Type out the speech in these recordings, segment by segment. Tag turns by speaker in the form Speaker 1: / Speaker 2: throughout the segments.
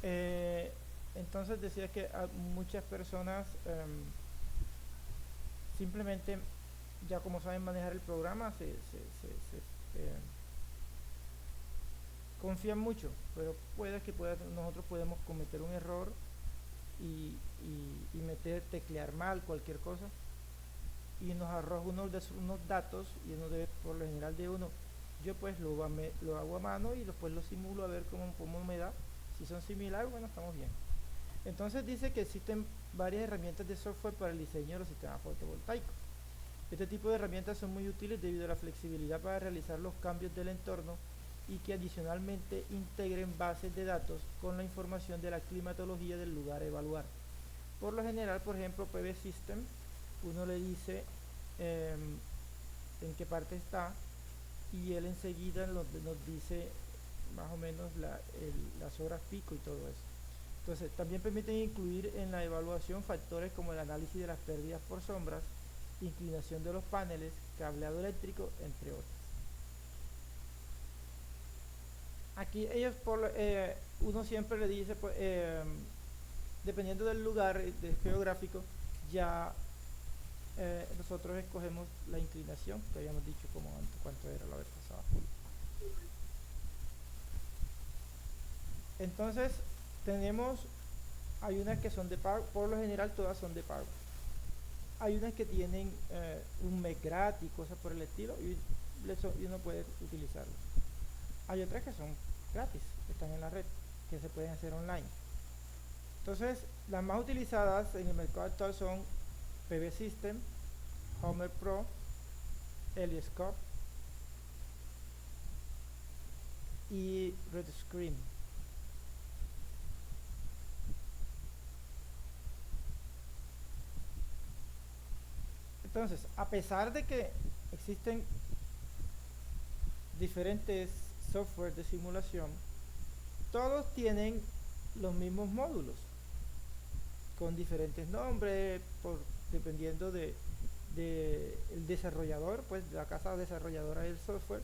Speaker 1: Eh, entonces decía que a muchas personas simplemente ya como saben manejar el programa confían mucho, pero nosotros podemos cometer un error y meter, teclear mal cualquier cosa y nos arroja unos datos y uno debe, por lo general de uno, yo pues lo hago a mano y después lo simulo a ver cómo me da. Si son similares, bueno, estamos bien. Entonces dice que existen varias herramientas de software para el diseño de los sistemas fotovoltaicos. Este tipo de herramientas son muy útiles debido a la flexibilidad para realizar los cambios del entorno y que adicionalmente integren bases de datos con la información de la climatología del lugar a evaluar. Por lo general, por ejemplo, PV System, uno le dice eh, en qué parte está y él enseguida nos dice más o menos las horas pico y todo eso. Entonces, también permiten incluir en la evaluación factores como el análisis de las pérdidas por sombras, inclinación de los paneles, cableado eléctrico, entre otros. Aquí uno siempre le dice, pues, dependiendo del lugar geográfico, ya nosotros escogemos la inclinación, que habíamos dicho como antes, cuánto era la vez pasada. Entonces, tenemos, hay unas que son de pago, por lo general todas son de pago. Hay unas que tienen un mes gratis, cosas por el estilo, y uno puede utilizarlas. Hay otras que son gratis, que están en la red, que se pueden hacer online. Entonces, las más utilizadas en el mercado actual son PV System, Homer Pro, Helioscope y Red Screen. Entonces, a pesar de que existen diferentes software de simulación, todos tienen los mismos módulos con diferentes nombres dependiendo de el desarrollador, pues de la casa desarrolladora del software,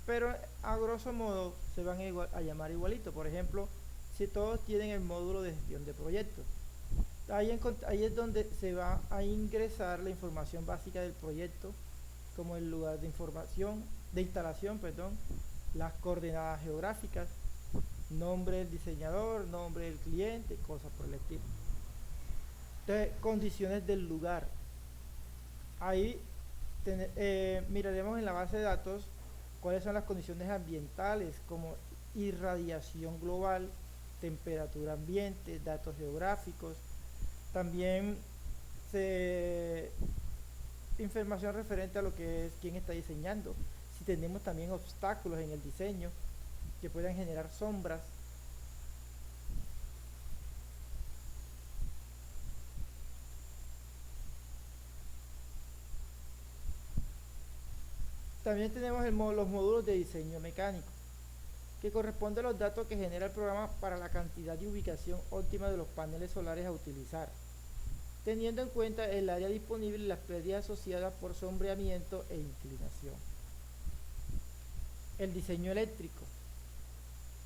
Speaker 1: pero a grosso modo se van a llamar igualito. Por ejemplo, si todos tienen el módulo de gestión de proyectos, ahí es donde se va a ingresar la información básica del proyecto, como el lugar de información, de instalación, perdón, las coordenadas geográficas, nombre del diseñador, nombre del cliente, cosas por el estilo. Entonces, condiciones del lugar. Ahí miraremos en la base de datos cuáles son las condiciones ambientales, como irradiación global, temperatura ambiente, datos geográficos. También se, información referente a lo que es quién está diseñando. Si tenemos también obstáculos en el diseño que puedan generar sombras. También tenemos los módulos de diseño mecánico, que corresponde a los datos que genera el programa para la cantidad de ubicación óptima de los paneles solares a utilizar, teniendo en cuenta el área disponible y las pérdidas asociadas por sombreamiento e inclinación. El diseño eléctrico.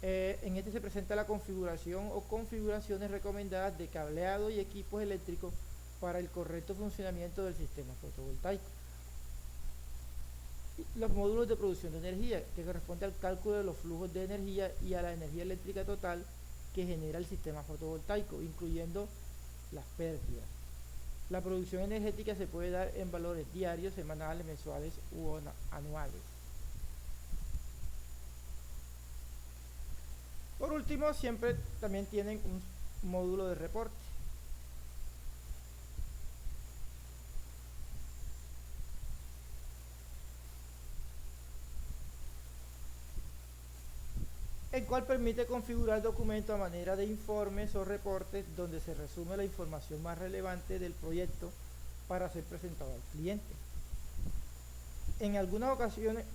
Speaker 1: En este se presenta la configuración o configuraciones recomendadas de cableado y equipos eléctricos para el correcto funcionamiento del sistema fotovoltaico. Los módulos de producción de energía, que corresponde al cálculo de los flujos de energía y a la energía eléctrica total que genera el sistema fotovoltaico, incluyendo las pérdidas. La producción energética se puede dar en valores diarios, semanales, mensuales u anuales. Por último, siempre también tienen un módulo de reporte. El cual permite configurar documentos a manera de informes o reportes donde se resume la información más relevante del proyecto para ser presentado al cliente. En algunas ocasiones,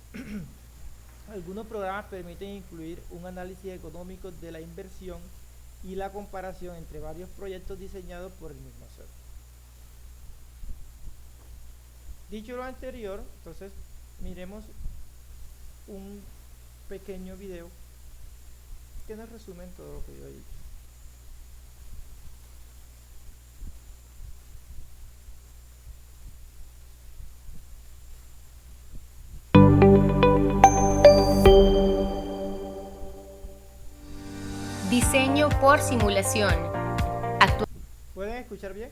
Speaker 1: algunos programas permiten incluir un análisis económico de la inversión y la comparación entre varios proyectos diseñados por el mismo software. Dicho lo anterior, entonces miremos un pequeño video que nos resume todo lo que yo he dicho.
Speaker 2: diseño por simulación.
Speaker 1: ¿Pueden escuchar bien?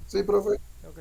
Speaker 3: Sí, profe.
Speaker 1: Ok.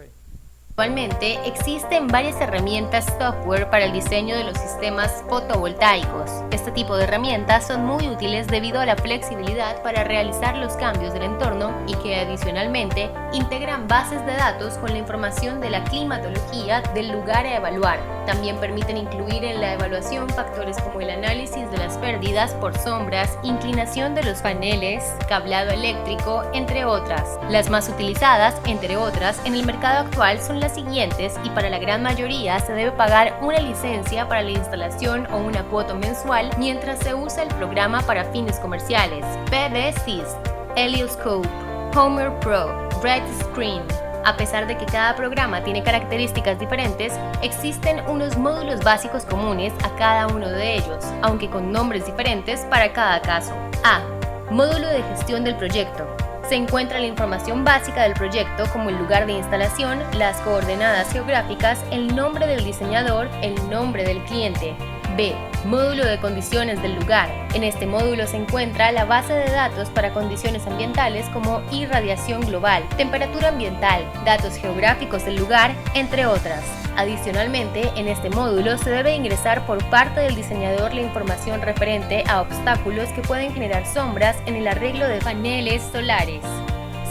Speaker 2: Actualmente existen varias herramientas software para el diseño de los sistemas fotovoltaicos. Este tipo de herramientas son muy útiles debido a la flexibilidad para realizar los cambios del entorno y que adicionalmente integran bases de datos con la información de la climatología del lugar a evaluar. También permiten incluir en la evaluación factores como el análisis de las pérdidas por sombras, inclinación de los paneles, cablado eléctrico, entre otras. Las más utilizadas, entre otras, en el mercado actual son las siguientes y para la gran mayoría se debe pagar una licencia para la instalación o una cuota mensual mientras se usa el programa para fines comerciales. PVSys, Helioscope, Homer Pro, Bright Screen. A pesar de que cada programa tiene características diferentes, existen unos módulos básicos comunes a cada uno de ellos, aunque con nombres diferentes para cada caso. A. Módulo de gestión del proyecto. Se encuentra la información básica del proyecto como el lugar de instalación, las coordenadas geográficas, el nombre del diseñador, el nombre del cliente. B. Módulo de condiciones del lugar. En este módulo se encuentra la base de datos para condiciones ambientales como irradiación global, temperatura ambiental, datos geográficos del lugar, entre otras. Adicionalmente, en este módulo se debe ingresar por parte del diseñador la información referente a obstáculos que pueden generar sombras en el arreglo de paneles solares.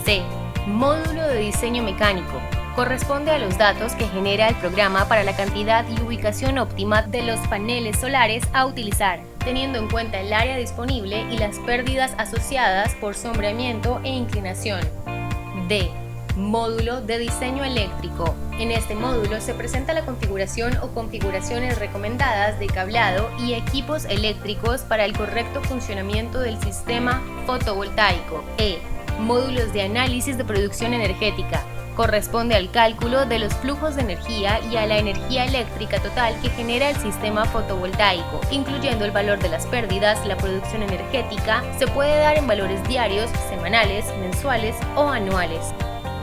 Speaker 2: C. Módulo de diseño mecánico. Corresponde a los datos que genera el programa para la cantidad y ubicación óptima de los paneles solares a utilizar, teniendo en cuenta el área disponible y las pérdidas asociadas por sombreamiento e inclinación. D. Módulo de diseño eléctrico. En este módulo se presenta la configuración o configuraciones recomendadas de cablado y equipos eléctricos para el correcto funcionamiento del sistema fotovoltaico. E. Módulos de análisis de producción energética. Corresponde al cálculo de los flujos de energía y a la energía eléctrica total que genera el sistema fotovoltaico, incluyendo el valor de las pérdidas. La producción energética se puede dar en valores diarios, semanales, mensuales o anuales.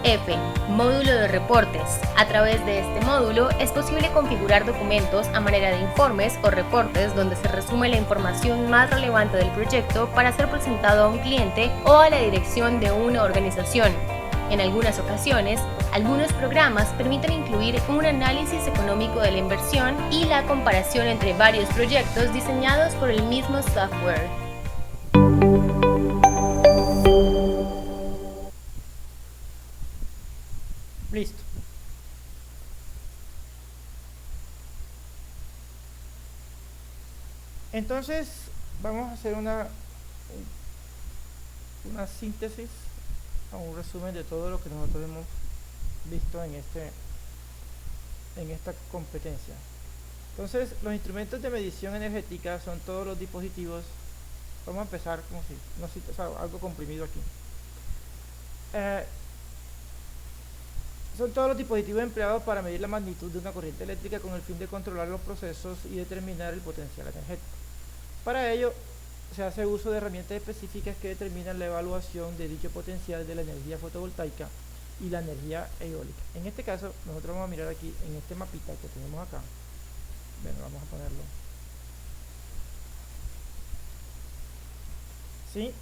Speaker 2: F. Módulo de reportes. A través de este módulo es posible configurar documentos a manera de informes o reportes donde se resume la información más relevante del proyecto para ser presentado a un cliente o a la dirección de una organización. En algunas ocasiones, algunos programas permiten incluir un análisis económico de la inversión y la comparación entre varios proyectos diseñados por el mismo software.
Speaker 1: Listo. Entonces, vamos a hacer una síntesis o un resumen de todo lo que nosotros hemos visto en esta competencia. Entonces, los instrumentos de medición energética son todos los dispositivos. Vamos a empezar como si, no sé, o sea, algo comprimido aquí. Son todos los dispositivos empleados para medir la magnitud de una corriente eléctrica con el fin de controlar los procesos y determinar el potencial energético. Para ello, se hace uso de herramientas específicas que determinan la evaluación de dicho potencial de la energía fotovoltaica y la energía eólica. En este caso, nosotros vamos a mirar aquí en este mapita que tenemos acá. Bueno, vamos a ponerlo. ¿Sí?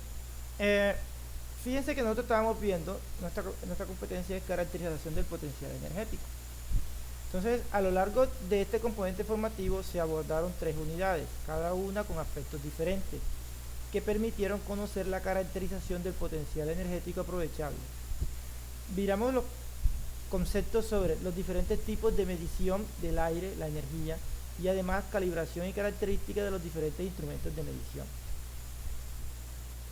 Speaker 1: Fíjense que nosotros estábamos viendo nuestra competencia de caracterización del potencial energético. Entonces, a lo largo de este componente formativo se abordaron 3 unidades, cada una con aspectos diferentes, que permitieron conocer la caracterización del potencial energético aprovechable. Miramos los conceptos sobre los diferentes tipos de medición del aire, la energía, y además calibración y características de los diferentes instrumentos de medición.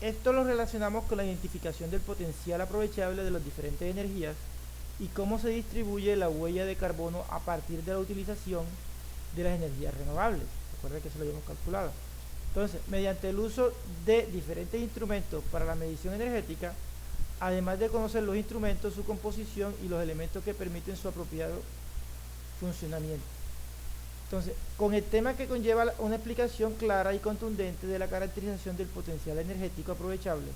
Speaker 1: Esto lo relacionamos con la identificación del potencial aprovechable de las diferentes energías y cómo se distribuye la huella de carbono a partir de la utilización de las energías renovables. Recuerden que eso lo habíamos calculado. Entonces, mediante el uso de diferentes instrumentos para la medición energética, además de conocer los instrumentos, su composición y los elementos que permiten su apropiado funcionamiento. Entonces, con el tema que conlleva una explicación clara y contundente de la caracterización del potencial energético aprovechable,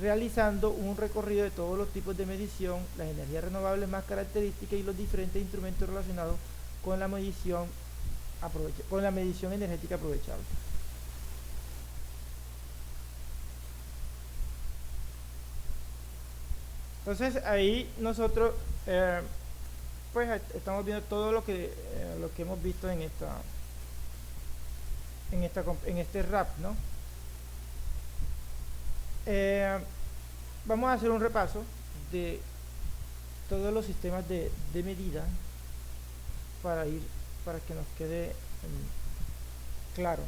Speaker 1: realizando un recorrido de todos los tipos de medición, las energías renovables más características y los diferentes instrumentos relacionados con la medición con la medición energética aprovechable. Entonces ahí nosotros pues estamos viendo todo lo que hemos visto en este RAP, ¿no? Vamos a hacer un repaso de todos los sistemas de medida para que nos quede claro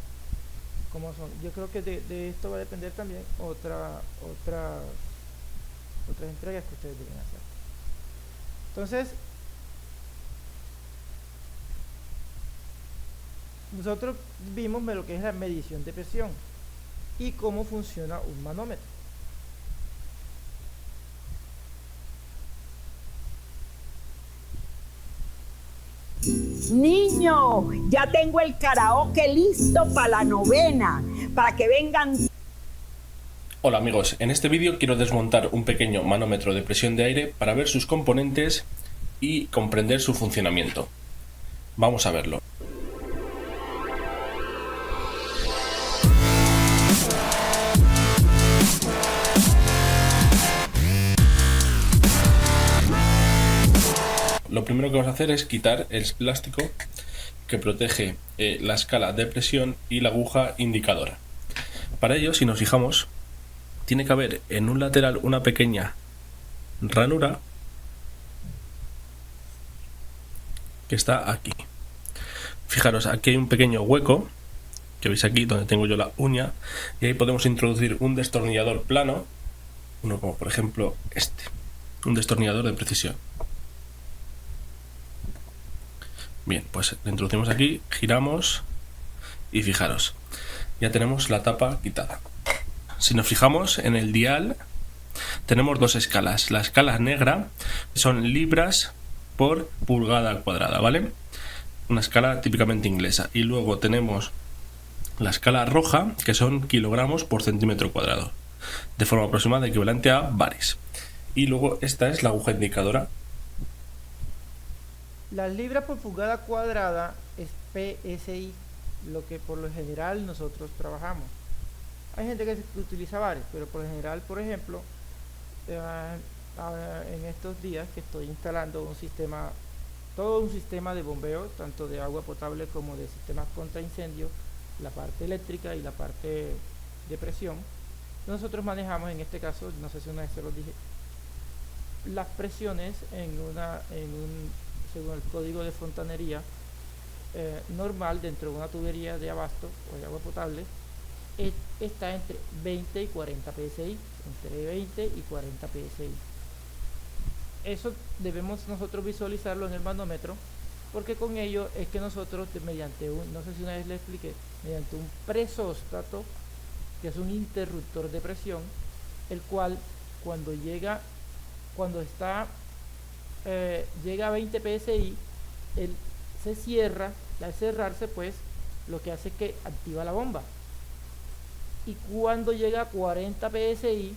Speaker 1: cómo son. Yo creo que de esto va a depender también otras entregas que ustedes deben hacer. Entonces, nosotros vimos lo que es la medición de presión y cómo funciona un manómetro.
Speaker 4: Niño, ya tengo el karaoke listo para la novena, para que vengan.
Speaker 5: Hola amigos, en este vídeo quiero desmontar un pequeño manómetro de presión de aire para ver sus componentes y comprender su funcionamiento. Vamos a verlo. Lo primero que vamos a hacer es quitar el plástico que protege la escala de presión y la aguja indicadora. Para ello, si nos fijamos, tiene que haber en un lateral una pequeña ranura que está aquí. Fijaros, aquí hay un pequeño hueco que veis aquí donde tengo yo la uña, y ahí podemos introducir un destornillador plano, uno como por ejemplo este, un destornillador de precisión. Bien, pues lo introducimos aquí, giramos y fijaros, ya tenemos la tapa quitada. Si nos fijamos en el dial, tenemos dos escalas. La escala negra son libras por pulgada cuadrada, ¿vale? Una escala típicamente inglesa. Y luego tenemos la escala roja, que son kilogramos por centímetro cuadrado, de forma aproximada equivalente a bares. Y luego esta es la aguja indicadora.
Speaker 1: Las libras por pulgada cuadrada es PSI, lo que por lo general nosotros trabajamos. Hay gente que utiliza bares, pero por lo general, por ejemplo, en estos días que estoy instalando todo un sistema de bombeo, tanto de agua potable como de sistemas contra incendios, la parte eléctrica y la parte de presión, nosotros manejamos en este caso, no sé si una vez se los dije, las presiones según el código de fontanería normal dentro de una tubería de abasto o de agua potable, está entre 20 y 40 psi, entre 20 y 40 psi. Eso debemos nosotros visualizarlo en el manómetro, porque con ello es que nosotros mediante no sé si una vez le expliqué, mediante un presóstato, que es un interruptor de presión, el cual llega a 20 psi, él se cierra, y al cerrarse pues lo que hace es que activa la bomba, y cuando llega a 40 psi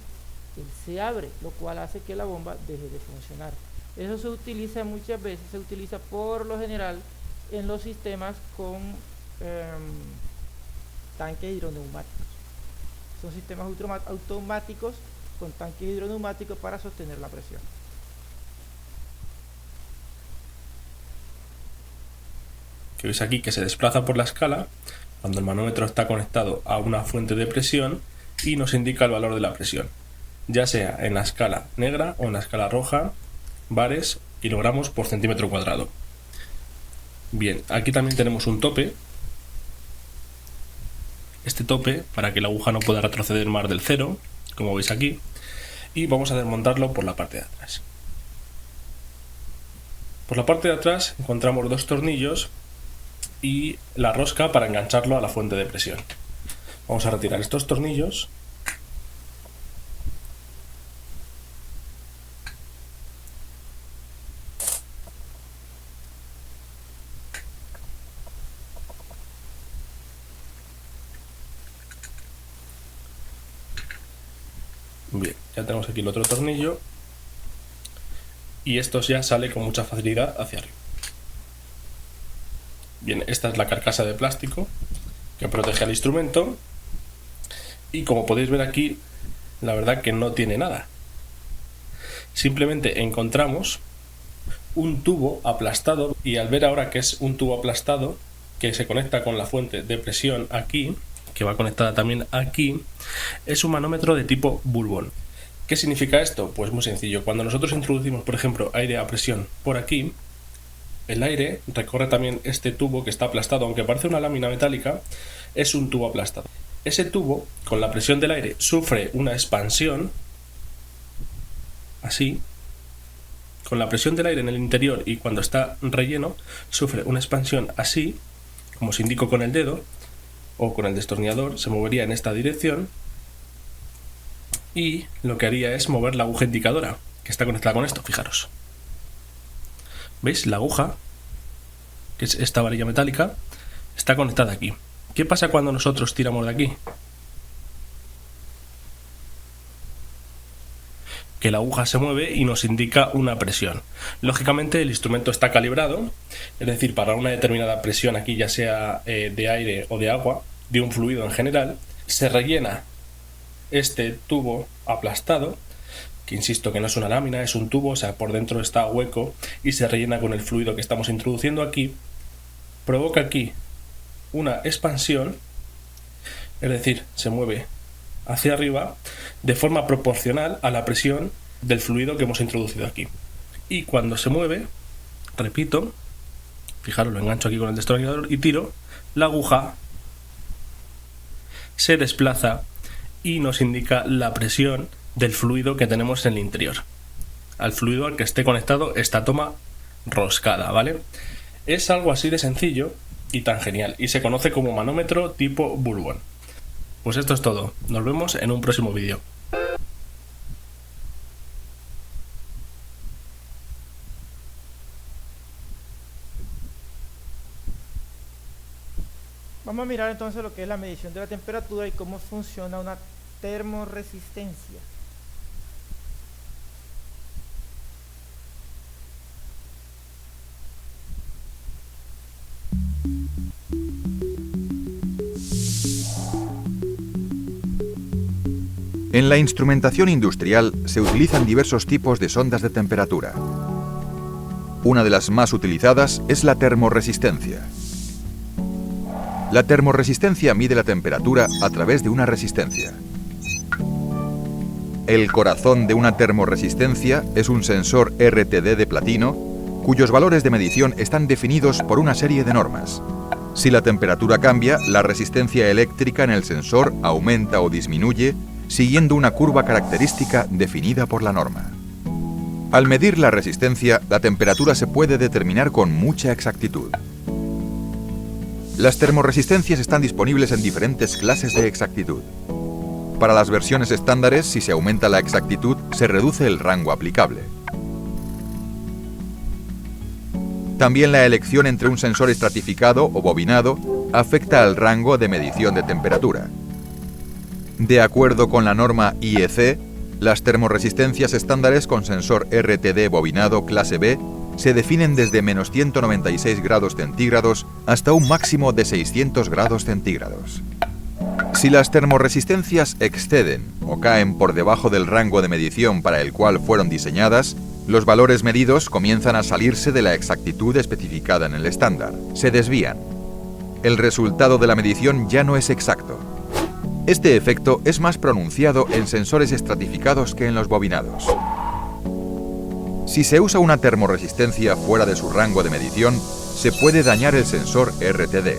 Speaker 1: él se abre, lo cual hace que la bomba deje de funcionar. Eso se utiliza muchas veces, se utiliza por lo general en los sistemas con tanques hidroneumáticos. Son sistemas automáticos con tanques hidroneumáticos para sostener la presión.
Speaker 5: Que veis aquí que se desplaza por la escala cuando el manómetro está conectado a una fuente de presión y nos indica el valor de la presión, ya sea en la escala negra o en la escala roja, bares, kilogramos por centímetro cuadrado. Bien, aquí también tenemos un tope. Este tope para que la aguja no pueda retroceder más del cero, como veis aquí, y vamos a desmontarlo por la parte de atrás. Por la parte de atrás encontramos dos tornillos y la rosca para engancharlo a la fuente de presión. Vamos a retirar estos tornillos. Bien, ya tenemos aquí el otro tornillo y esto ya sale con mucha facilidad hacia arriba. Bien, esta es la carcasa de plástico que protege al instrumento y como podéis ver aquí, la verdad que no tiene nada. Simplemente encontramos un tubo aplastado y al ver ahora que es un tubo aplastado que se conecta con la fuente de presión aquí, que va conectada también aquí, es un manómetro de tipo Bourbon. ¿Qué significa esto? Pues muy sencillo. Cuando nosotros introducimos, por ejemplo, aire a presión por aquí, el aire recorre también este tubo que está aplastado, aunque parece una lámina metálica, es un tubo aplastado. Ese tubo, con la presión del aire, sufre una expansión, así, con la presión del aire en el interior y cuando está relleno, sufre una expansión así, como os indico con el dedo, o con el destornillador, se movería en esta dirección, y lo que haría es mover la aguja indicadora, que está conectada con esto, fijaros. ¿Veis? La aguja, que es esta varilla metálica, está conectada aquí. ¿Qué pasa cuando nosotros tiramos de aquí? Que la aguja se mueve y nos indica una presión. Lógicamente el instrumento está calibrado, es decir, para una determinada presión aquí, ya sea de aire o de agua, de un fluido en general, se rellena este tubo aplastado, que insisto que no es una lámina, es un tubo, o sea, por dentro está hueco y se rellena con el fluido que estamos introduciendo aquí, provoca aquí una expansión, es decir, se mueve hacia arriba de forma proporcional a la presión del fluido que hemos introducido aquí. Y cuando se mueve, repito, fijaros, lo engancho aquí con el destornillador y tiro, la aguja se desplaza y nos indica la presión del fluido que tenemos en el interior. Al fluido al que esté conectado esta toma roscada, ¿vale? Es algo así de sencillo y tan genial, y se conoce como manómetro tipo Bourbon. Pues esto es todo, nos vemos en un próximo vídeo.
Speaker 1: Vamos a mirar entonces lo que es la medición de la temperatura y cómo funciona una termorresistencia.
Speaker 6: En la instrumentación industrial se utilizan diversos tipos de sondas de temperatura. Una de las más utilizadas es la termorresistencia. La termorresistencia mide la temperatura a través de una resistencia. El corazón de una termorresistencia es un sensor RTD de platino, cuyos valores de medición están definidos por una serie de normas. Si la temperatura cambia, la resistencia eléctrica en el sensor aumenta o disminuye, siguiendo una curva característica definida por la norma. Al medir la resistencia, la temperatura se puede determinar con mucha exactitud. Las termorresistencias están disponibles en diferentes clases de exactitud. Para las versiones estándares, si se aumenta la exactitud, se reduce el rango aplicable. También la elección entre un sensor estratificado o bobinado afecta al rango de medición de temperatura. De acuerdo con la norma IEC, las termorresistencias estándares con sensor RTD bobinado clase B se definen desde menos 196 grados centígrados hasta un máximo de 600 grados centígrados. Si las termorresistencias exceden o caen por debajo del rango de medición para el cual fueron diseñadas, los valores medidos comienzan a salirse de la exactitud especificada en el estándar, se desvían. El resultado de la medición ya no es exacto. Este efecto es más pronunciado en sensores estratificados que en los bobinados. Si se usa una termorresistencia fuera de su rango de medición, se puede dañar el sensor RTD.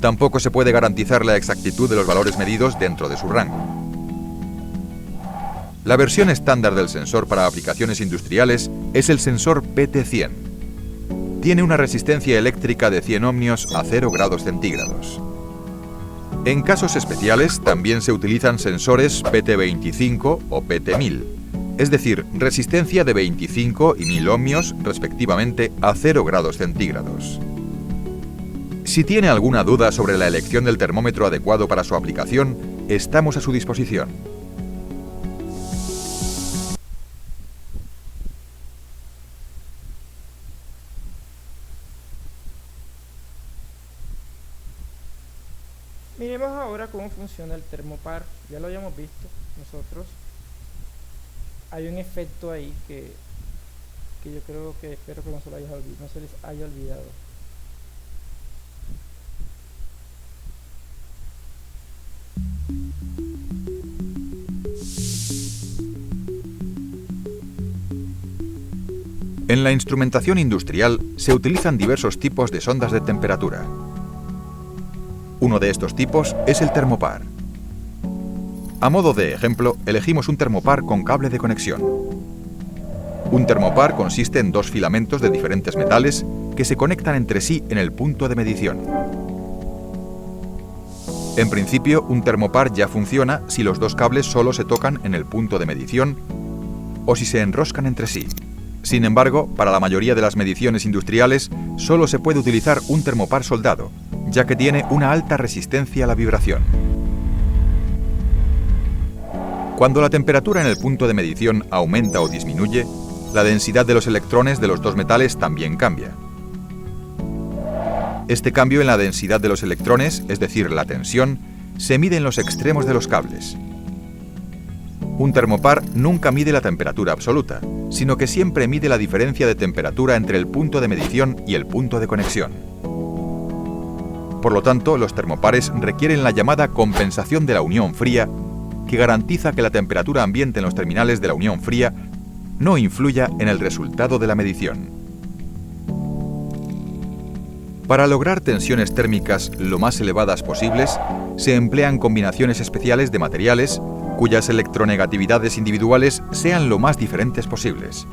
Speaker 6: Tampoco se puede garantizar la exactitud de los valores medidos dentro de su rango. La versión estándar del sensor para aplicaciones industriales es el sensor PT100. Tiene una resistencia eléctrica de 100 ohmios a 0 grados centígrados. En casos especiales también se utilizan sensores PT25 o PT1000, es decir, resistencia de 25 y 1000 ohmios respectivamente a 0 grados centígrados. Si tiene alguna duda sobre la elección del termómetro adecuado para su aplicación, estamos a su disposición.
Speaker 1: Miremos ahora cómo funciona el termopar. Ya lo habíamos visto nosotros. Hay un efecto ahí que yo creo que espero que no se les haya olvidado.
Speaker 6: En la instrumentación industrial se utilizan diversos tipos de sondas de temperatura. Uno de estos tipos es el termopar. A modo de ejemplo, elegimos un termopar con cable de conexión. Un termopar consiste en dos filamentos de diferentes metales que se conectan entre sí en el punto de medición. En principio, un termopar ya funciona si los dos cables solo se tocan en el punto de medición o si se enroscan entre sí. Sin embargo, para la mayoría de las mediciones industriales, solo se puede utilizar un termopar soldado, ya que tiene una alta resistencia a la vibración. Cuando la temperatura en el punto de medición aumenta o disminuye, la densidad de los electrones de los dos metales también cambia. Este cambio en la densidad de los electrones, es decir, la tensión, se mide en los extremos de los cables. Un termopar nunca mide la temperatura absoluta, sino que siempre mide la diferencia de temperatura entre el punto de medición y el punto de conexión. Por lo tanto, los termopares requieren la llamada compensación de la unión fría, que garantiza que la temperatura ambiente en los terminales de la unión fría no influya en el resultado de la medición. Para lograr tensiones térmicas lo más elevadas posibles, se emplean combinaciones especiales de materiales cuyas electronegatividades individuales sean lo más diferentes posibles.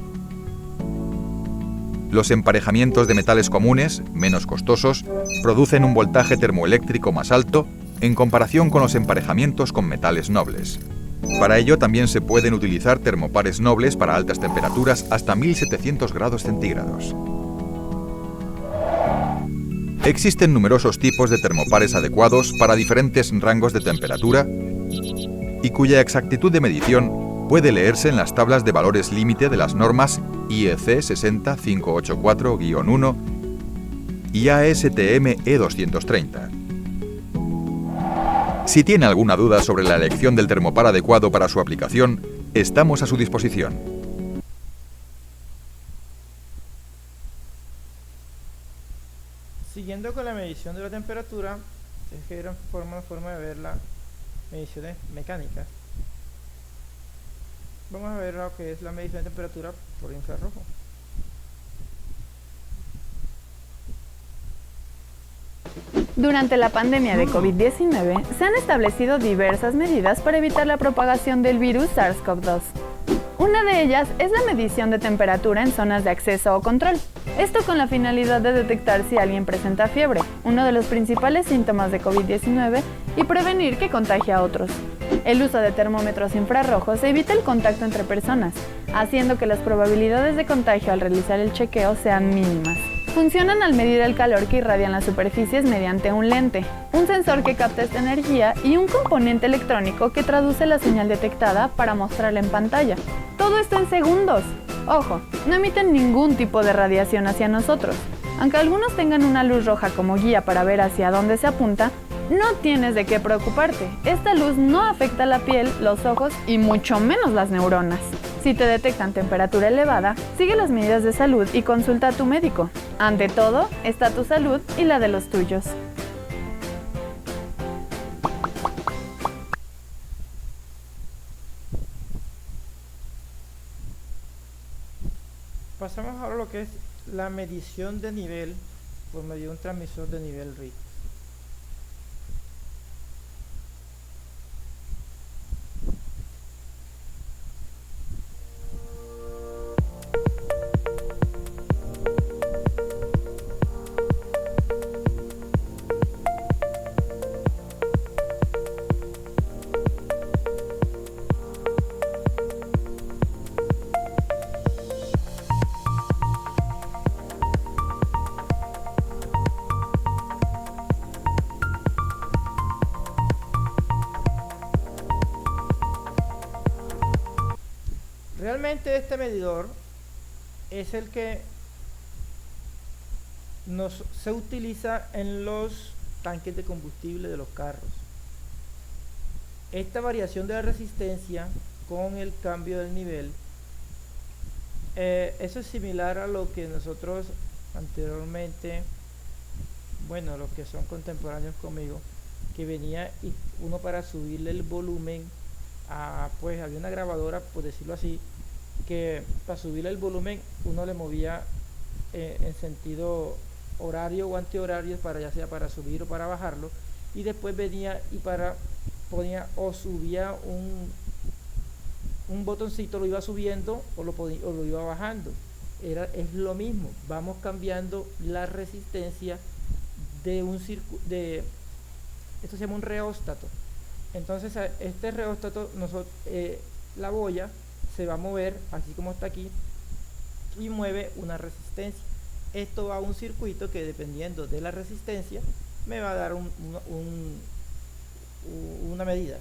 Speaker 6: Los emparejamientos de metales comunes, menos costosos, producen un voltaje termoeléctrico más alto en comparación con los emparejamientos con metales nobles. Para ello también se pueden utilizar termopares nobles para altas temperaturas hasta 1700 grados centígrados. Existen numerosos tipos de termopares adecuados para diferentes rangos de temperatura y cuya exactitud de medición puede leerse en las tablas de valores límite de las normas IEC 60584-1 y ASTM E230. Si tiene alguna duda sobre la elección del termopar adecuado para su aplicación, estamos a su disposición.
Speaker 1: Siguiendo con la medición de la temperatura, es que era una forma de ver las mediciones mecánicas. Vamos a ver lo que es la medición de temperatura por infrarrojo.
Speaker 7: Durante la pandemia de COVID-19 se han establecido diversas medidas para evitar la propagación del virus SARS-CoV-2. Una de ellas es la medición de temperatura en zonas de acceso o control. Esto con la finalidad de detectar si alguien presenta fiebre, uno de los principales síntomas de COVID-19, y prevenir que contagie a otros. El uso de termómetros infrarrojos evita el contacto entre personas, haciendo que las probabilidades de contagio al realizar el chequeo sean mínimas. Funcionan al medir el calor que irradian las superficies mediante un lente, un sensor que capta esta energía y un componente electrónico que traduce la señal detectada para mostrarla en pantalla. Todo esto en segundos. Ojo, no emiten ningún tipo de radiación hacia nosotros. Aunque algunos tengan una luz roja como guía para ver hacia dónde se apunta, no tienes de qué preocuparte. Esta luz no afecta la piel, los ojos y mucho menos las neuronas. Si te detectan temperatura elevada, sigue las medidas de salud y consulta a tu médico. Ante todo, está tu salud y la de los tuyos.
Speaker 1: Pasamos ahora a lo que es la medición de nivel por medio de un transmisor de nivel RIT. Realmente este medidor es el que se utiliza en los tanques de combustible de los carros. Esta variación de la resistencia con el cambio del nivel, eso es similar a lo que nosotros anteriormente, bueno, los que son contemporáneos conmigo, que venía y uno para subirle el volumen pues había una grabadora, por decirlo así, que para subirle el volumen uno le movía en sentido horario o antihorario, para ya sea para subir o para bajarlo, y después venía y ponía o subía un botoncito, lo iba subiendo o lo iba bajando. Es lo mismo, vamos cambiando la resistencia de esto se llama un reóstato. Entonces este reóstato, la boya se va a mover así como está aquí y mueve una resistencia. Esto va a un circuito que, dependiendo de la resistencia, me va a dar una medida.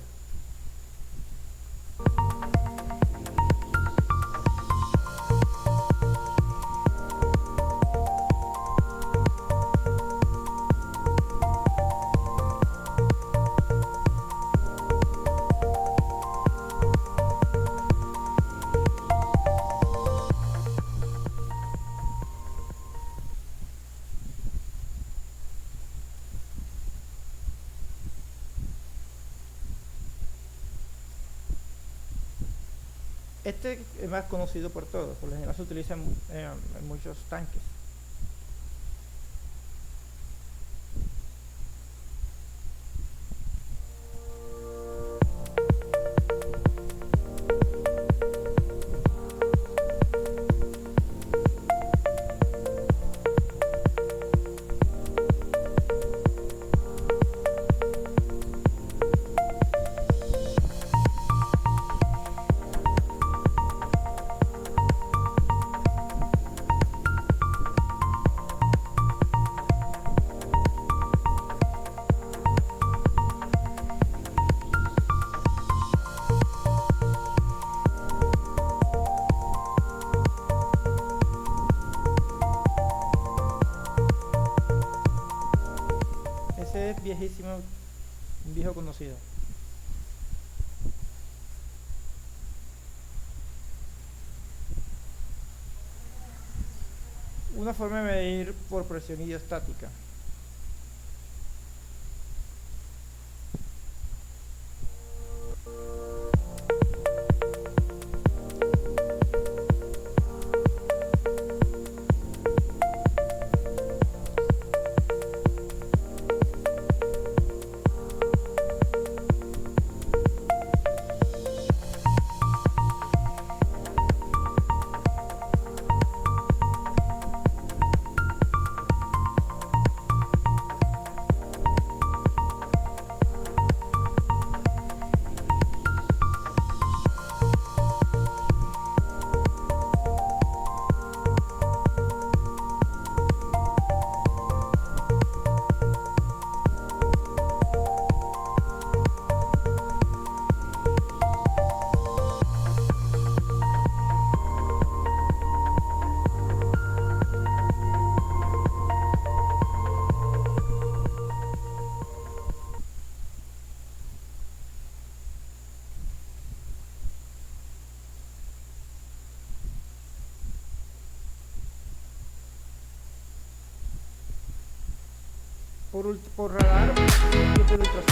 Speaker 1: Este es más conocido por todos, por lo general se utiliza en muchos tanques. Es viejísimo, un viejo conocido. Una forma de medir por presión hidrostática. Por radar o por ultrasonido.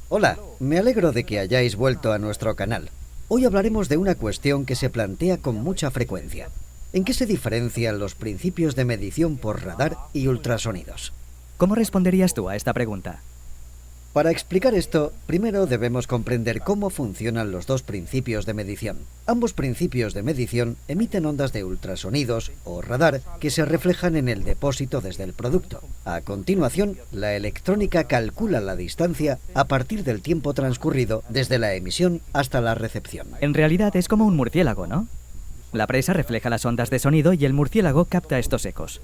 Speaker 8: Hola, me alegro de que hayáis vuelto a nuestro canal. Hoy hablaremos de una cuestión que se plantea con mucha frecuencia. ¿En qué se diferencian los principios de medición por radar y ultrasonidos?
Speaker 9: ¿Cómo responderías tú a esta pregunta?
Speaker 8: Para explicar esto, primero debemos comprender cómo funcionan los dos principios de medición. Ambos principios de medición emiten ondas de ultrasonidos o radar que se reflejan en el depósito desde el producto. A continuación, la electrónica calcula la distancia a partir del tiempo transcurrido desde la emisión hasta la recepción.
Speaker 9: En realidad es como un murciélago, ¿no? La presa refleja las ondas de sonido y el murciélago capta estos ecos.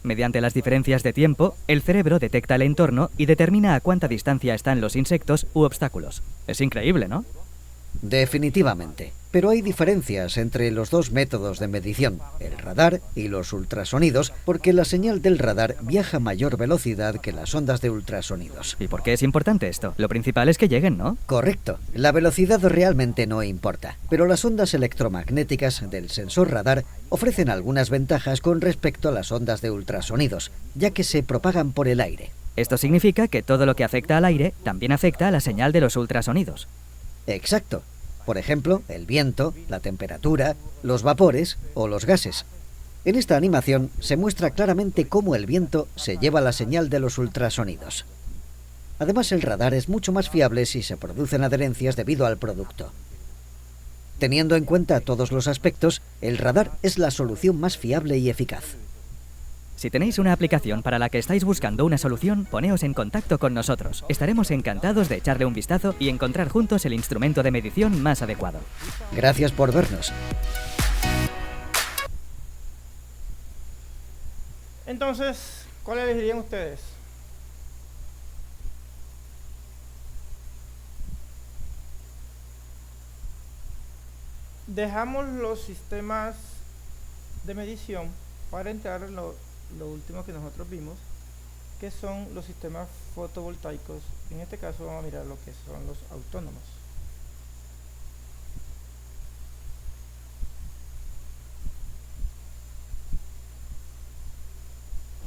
Speaker 9: Mediante las diferencias de tiempo, el cerebro detecta el entorno y determina a cuánta distancia están los insectos u obstáculos. Es increíble, ¿no?
Speaker 8: Definitivamente. Pero hay diferencias entre los dos métodos de medición, el radar y los ultrasonidos, porque la señal del radar viaja a mayor velocidad que las ondas de ultrasonidos.
Speaker 9: ¿Y por qué es importante esto? Lo principal es que lleguen, ¿no?
Speaker 8: Correcto. La velocidad realmente no importa, pero las ondas electromagnéticas del sensor radar ofrecen algunas ventajas con respecto a las ondas de ultrasonidos, ya que se propagan por el aire.
Speaker 9: Esto significa que todo lo que afecta al aire también afecta a la señal de los ultrasonidos.
Speaker 8: Exacto. Por ejemplo, el viento, la temperatura, los vapores o los gases. En esta animación se muestra claramente cómo el viento se lleva la señal de los ultrasonidos. Además, el radar es mucho más fiable si se producen adherencias debido al producto. Teniendo en cuenta todos los aspectos, el radar es la solución más fiable y eficaz.
Speaker 9: Si tenéis una aplicación para la que estáis buscando una solución, poneos en contacto con nosotros. Estaremos encantados de echarle un vistazo y encontrar juntos el instrumento de medición más adecuado.
Speaker 8: Gracias por vernos.
Speaker 1: Entonces, ¿cuál elegirían ustedes? Dejamos los sistemas de medición para entrar en lo último que nosotros vimos, que son los sistemas fotovoltaicos. En este caso vamos a mirar lo que son los autónomos.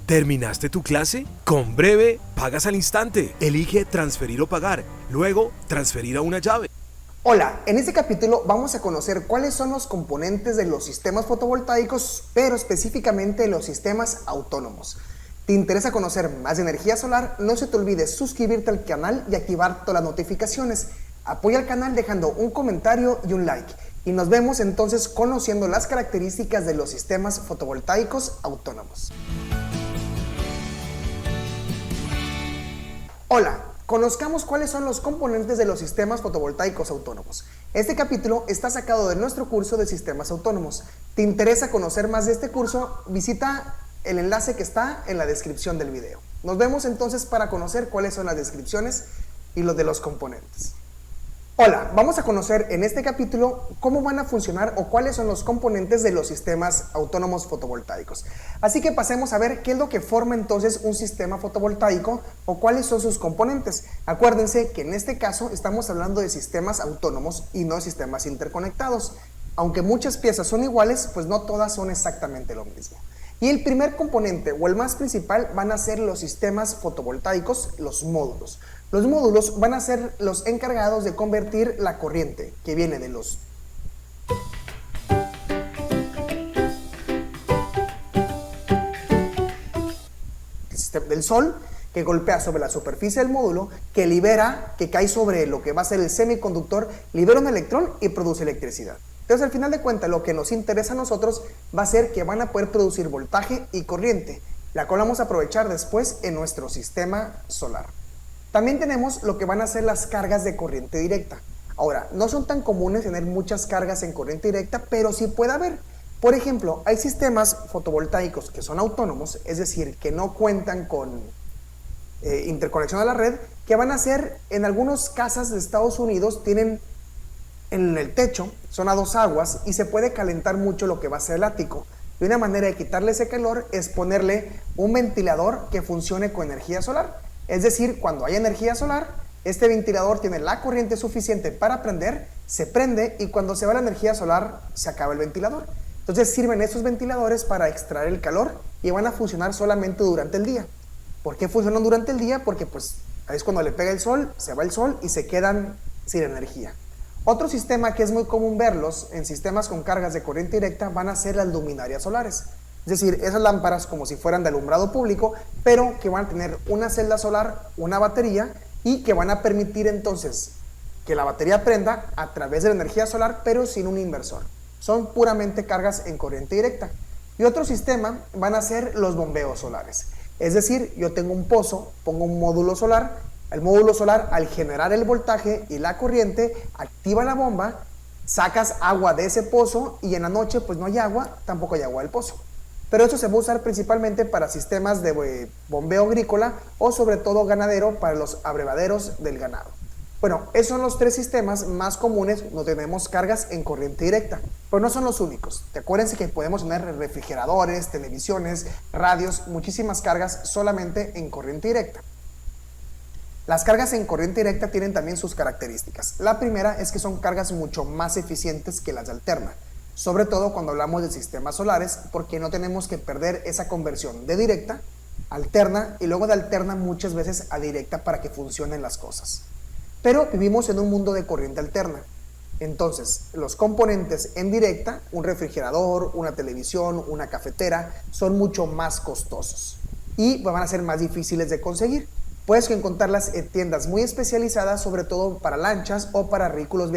Speaker 10: ¿Terminaste tu clase? Con Breve, pagas al instante. Elige transferir o pagar. Luego, transferir a una llave.
Speaker 11: Hola, en este capítulo vamos a conocer cuáles son los componentes de los sistemas fotovoltaicos, pero específicamente los sistemas autónomos. ¿Te interesa conocer más de energía solar? No se te olvide suscribirte al canal y activar todas las notificaciones. Apoya al canal dejando un comentario y un like. Y nos vemos entonces conociendo las características de los sistemas fotovoltaicos autónomos. Hola. Conozcamos cuáles son los componentes de los sistemas fotovoltaicos autónomos. Este capítulo está sacado de nuestro curso de sistemas autónomos. ¿Te interesa conocer más de este curso? Visita el enlace que está en la descripción del video. Nos vemos entonces para conocer cuáles son las descripciones y los de los componentes. Hola, vamos a conocer en este capítulo cómo van a funcionar o cuáles son los componentes de los sistemas autónomos fotovoltaicos. Así que pasemos a ver qué es lo que forma entonces un sistema fotovoltaico o cuáles son sus componentes. Acuérdense que en este caso estamos hablando de sistemas autónomos y no sistemas interconectados. Aunque muchas piezas son iguales, pues no todas son exactamente lo mismo. Y el primer componente o el más principal van a ser los sistemas fotovoltaicos, los módulos. Los módulos van a ser los encargados de convertir la corriente que viene de los del sol, que golpea sobre la superficie del módulo, que libera, que cae sobre lo que va a ser el semiconductor, libera un electrón y produce electricidad. Entonces, al final de cuentas, lo que nos interesa a nosotros va a ser que van a poder producir voltaje y corriente, la cual vamos a aprovechar después en nuestro sistema solar. También tenemos lo que van a ser las cargas de corriente directa. Ahora, no son tan comunes tener muchas cargas en corriente directa, pero sí puede haber. Por ejemplo, hay sistemas fotovoltaicos que son autónomos, es decir, que no cuentan con interconexión a la red, que van a ser, en algunas casas de Estados Unidos, tienen en el techo, son a dos aguas y se puede calentar mucho lo que va a ser el ático. Y una manera de quitarle ese calor es ponerle un ventilador que funcione con energía solar. Es decir, cuando hay energía solar, este ventilador tiene la corriente suficiente para prender, se prende y cuando se va la energía solar, se acaba el ventilador. Entonces sirven estos ventiladores para extraer el calor y van a funcionar solamente durante el día. ¿Por qué funcionan durante el día? Porque pues ahí es cuando le pega el sol, se va el sol y se quedan sin energía. Otro sistema que es muy común verlos en sistemas con cargas de corriente directa van a ser las luminarias solares. Es decir, esas lámparas como si fueran de alumbrado público, pero que van a tener una celda solar, una batería y que van a permitir entonces que la batería prenda a través de la energía solar, pero sin un inversor. Son puramente cargas en corriente directa. Y otro sistema van a ser los bombeos solares. Es decir, yo tengo un pozo, pongo un módulo solar, el módulo solar al generar el voltaje y la corriente activa la bomba, sacas agua de ese pozo y en la noche pues no hay agua, tampoco hay agua del pozo. Pero esto se va a usar principalmente para sistemas de bombeo agrícola o sobre todo ganadero para los abrevaderos del ganado. Bueno, esos son los tres sistemas más comunes donde tenemos cargas en corriente directa, pero no son los únicos. Acuérdense que podemos tener refrigeradores, televisiones, radios, muchísimas cargas solamente en corriente directa. Las cargas en corriente directa tienen también sus características. La primera es que son cargas mucho más eficientes que las de alterna, sobre todo cuando hablamos de sistemas solares, porque no tenemos que perder esa conversión de directa a alterna y luego de alterna muchas veces a directa para que funcionen las cosas. Pero vivimos en un mundo de corriente alterna. Entonces, los componentes en directa, un refrigerador, una televisión, una cafetera, son mucho más costosos y van a ser más difíciles de conseguir. Puedes encontrarlas en tiendas muy especializadas, sobre todo para lanchas o para vehículos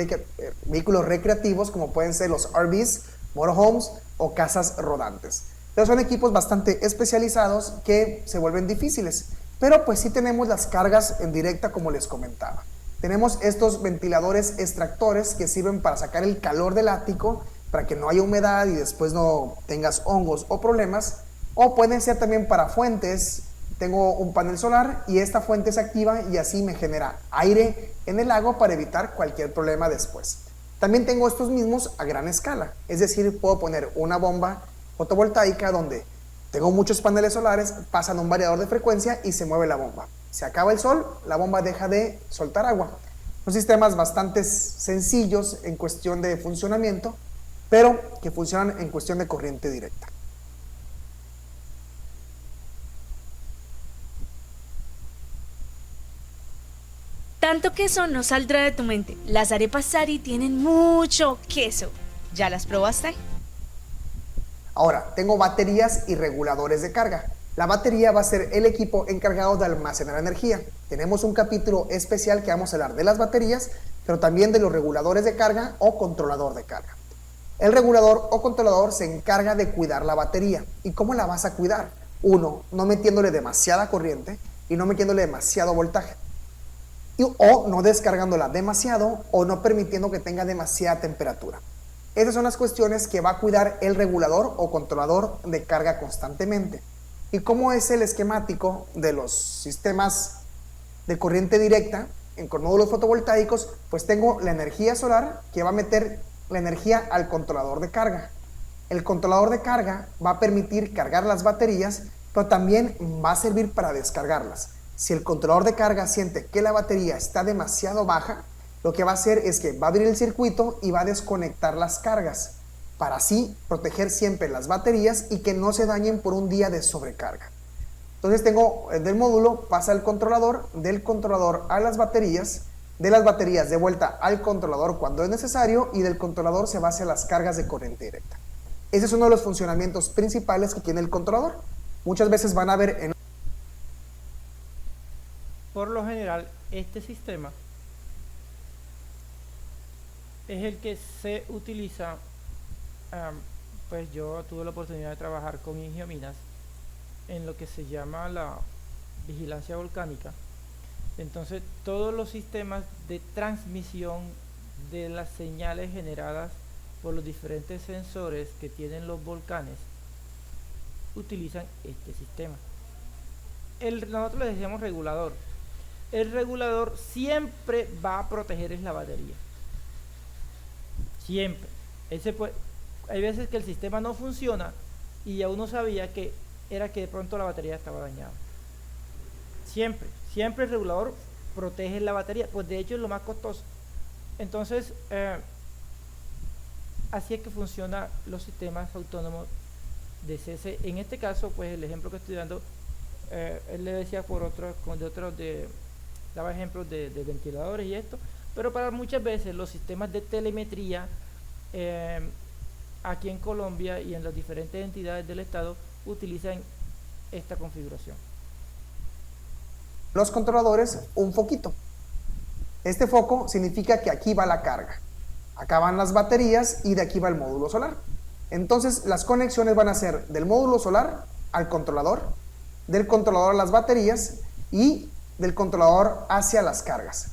Speaker 11: recreativos, como pueden ser los RVs, motorhomes o casas rodantes. Pero son equipos bastante especializados que se vuelven difíciles. Pero pues sí tenemos las cargas en directa, como les comentaba. Tenemos estos ventiladores extractores que sirven para sacar el calor del ático, para que no haya humedad y después no tengas hongos o problemas. O pueden ser también para fuentes. Tengo un panel solar y esta fuente se activa y así me genera aire en el lago para evitar cualquier problema después. También tengo estos mismos a gran escala, es decir, puedo poner una bomba fotovoltaica donde tengo muchos paneles solares, pasan un variador de frecuencia y se mueve la bomba. Se acaba el sol, la bomba deja de soltar agua. Son sistemas bastante sencillos en cuestión de funcionamiento, pero que funcionan en cuestión de corriente directa.
Speaker 12: Tanto queso no saldrá de tu mente. Las arepas Sari tienen mucho queso. ¿Ya las probaste?
Speaker 11: Ahora, tengo baterías y reguladores de carga. La batería va a ser el equipo encargado de almacenar energía. Tenemos un capítulo especial que vamos a hablar de las baterías, pero también de los reguladores de carga o controlador de carga. El regulador o controlador se encarga de cuidar la batería. ¿Y cómo la vas a cuidar? Uno, no metiéndole demasiada corriente y no metiéndole demasiado voltaje. O no descargándola demasiado o no permitiendo que tenga demasiada temperatura. Esas son las cuestiones que va a cuidar el regulador o controlador de carga constantemente. ¿Y cómo es el esquemático de los sistemas de corriente directa con módulos fotovoltaicos? Pues tengo la energía solar que va a meter la energía al controlador de carga. El controlador de carga va a permitir cargar las baterías, pero también va a servir para descargarlas. Si el controlador de carga siente que la batería está demasiado baja, lo que va a hacer es que va a abrir el circuito y va a desconectar las cargas, para así proteger siempre las baterías y que no se dañen por un día de sobrecarga. Entonces tengo del módulo, pasa al controlador, del controlador a las baterías, de las baterías de vuelta al controlador cuando es necesario y del controlador se va hacia las cargas de corriente directa. Ese es uno de los funcionamientos principales que tiene el controlador. Muchas veces van a ver en...
Speaker 1: Por lo general, este sistema es el que se utiliza, pues yo tuve la oportunidad de trabajar con Ingiominas en lo que se llama la vigilancia volcánica. Entonces todos los sistemas de transmisión de las señales generadas por los diferentes sensores que tienen los volcanes utilizan este sistema. Nosotros le decíamos regulador. El regulador siempre va a proteger la batería. Siempre. Hay veces que el sistema no funciona y ya uno sabía que era que de pronto la batería estaba dañada. Siempre el regulador protege la batería, pues de hecho es lo más costoso. Entonces, así es que funcionan los sistemas autónomos de CC. En este caso, pues el ejemplo que estoy dando, él le decía daba ejemplos de ventiladores y esto, pero para muchas veces los sistemas de telemetría aquí en Colombia y en las diferentes entidades del estado utilizan esta configuración.
Speaker 11: Los controladores, un foquito. Este foco significa que aquí va la carga, acá van las baterías y de aquí va el módulo solar. Entonces las conexiones van a ser del módulo solar al controlador, del controlador a las baterías y del controlador hacia las cargas.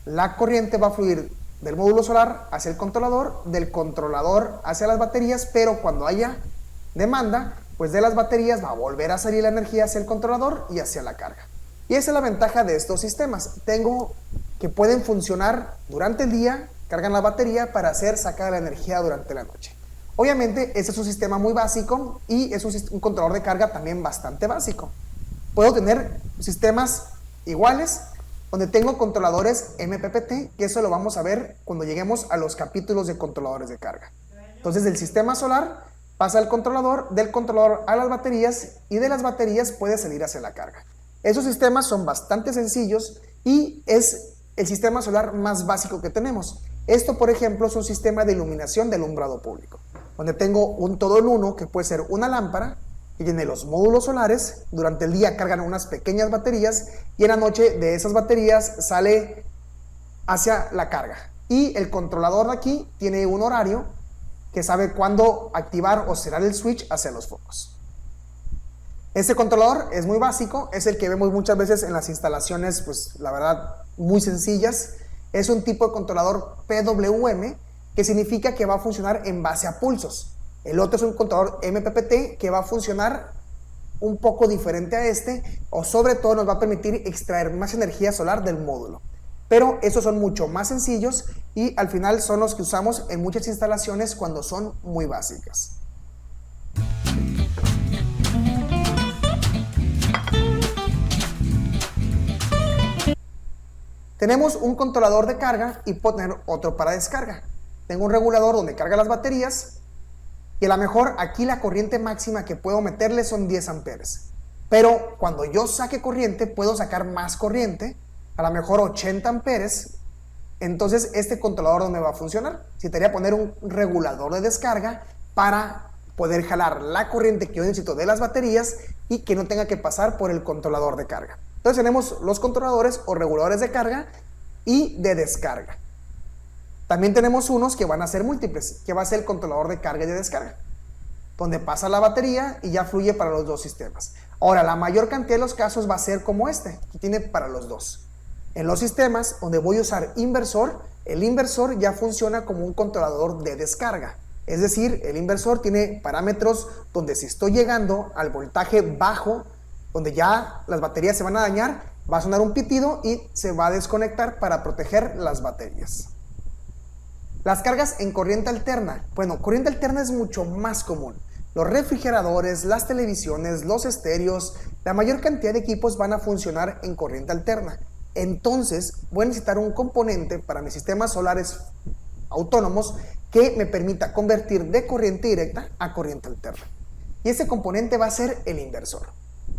Speaker 11: La corriente va a fluir del módulo solar hacia el controlador, del controlador hacia las baterías, pero cuando haya demanda, pues de las baterías va a volver a salir la energía hacia el controlador y hacia la carga. Y esa es la ventaja de estos sistemas. Tengo que pueden funcionar durante el día, cargan la batería para hacer sacar la energía durante la noche. Obviamente, este es un sistema muy básico y es un controlador de carga también bastante básico. Puedo tener sistemas iguales, donde tengo controladores MPPT, que eso lo vamos a ver cuando lleguemos a los capítulos de controladores de carga. Entonces, del sistema solar pasa al controlador, del controlador a las baterías, y de las baterías puede salir hacia la carga. Esos sistemas son bastante sencillos y es el sistema solar más básico que tenemos. Esto, por ejemplo, es un sistema de iluminación de alumbrado público, donde tengo un todo en uno que puede ser una lámpara que tiene los módulos solares. Durante el día cargan unas pequeñas baterías y en la noche de esas baterías sale hacia la carga. Y el controlador de aquí tiene un horario que sabe cuándo activar o cerrar el switch hacia los focos. Este controlador es muy básico, es el que vemos muchas veces en las instalaciones, pues la verdad, muy sencillas. Es un tipo de controlador PWM, que significa que va a funcionar en base a pulsos. El otro es un controlador MPPT que va a funcionar un poco diferente a este, o sobre todo nos va a permitir extraer más energía solar del módulo. Pero esos son mucho más sencillos y al final son los que usamos en muchas instalaciones cuando son muy básicas. Tenemos un controlador de carga y puedo tener otro para descarga. Tengo un regulador donde carga las baterías y a lo mejor aquí la corriente máxima que puedo meterle son 10 amperes. Pero cuando yo saque corriente puedo sacar más corriente, a lo mejor 80 amperes. Entonces este controlador no me va a funcionar. Necesitaría poner un regulador de descarga para poder jalar la corriente que yo necesito de las baterías y que no tenga que pasar por el controlador de carga. Entonces tenemos los controladores o reguladores de carga y de descarga. También tenemos unos que van a ser múltiples, que va a ser el controlador de carga y de descarga, donde pasa la batería y ya fluye para los dos sistemas. Ahora, la mayor cantidad de los casos va a ser como este, que tiene para los dos. En los sistemas donde voy a usar inversor, el inversor ya funciona como un controlador de descarga. Es decir, el inversor tiene parámetros donde si estoy llegando al voltaje bajo, donde ya las baterías se van a dañar, va a sonar un pitido y se va a desconectar para proteger las baterías. Las cargas en corriente alterna. Bueno, corriente alterna es mucho más común. Los refrigeradores, las televisiones, los estéreos, la mayor cantidad de equipos van a funcionar en corriente alterna. Entonces, voy a necesitar un componente para mis sistemas solares autónomos que me permita convertir de corriente directa a corriente alterna. Y ese componente va a ser el inversor.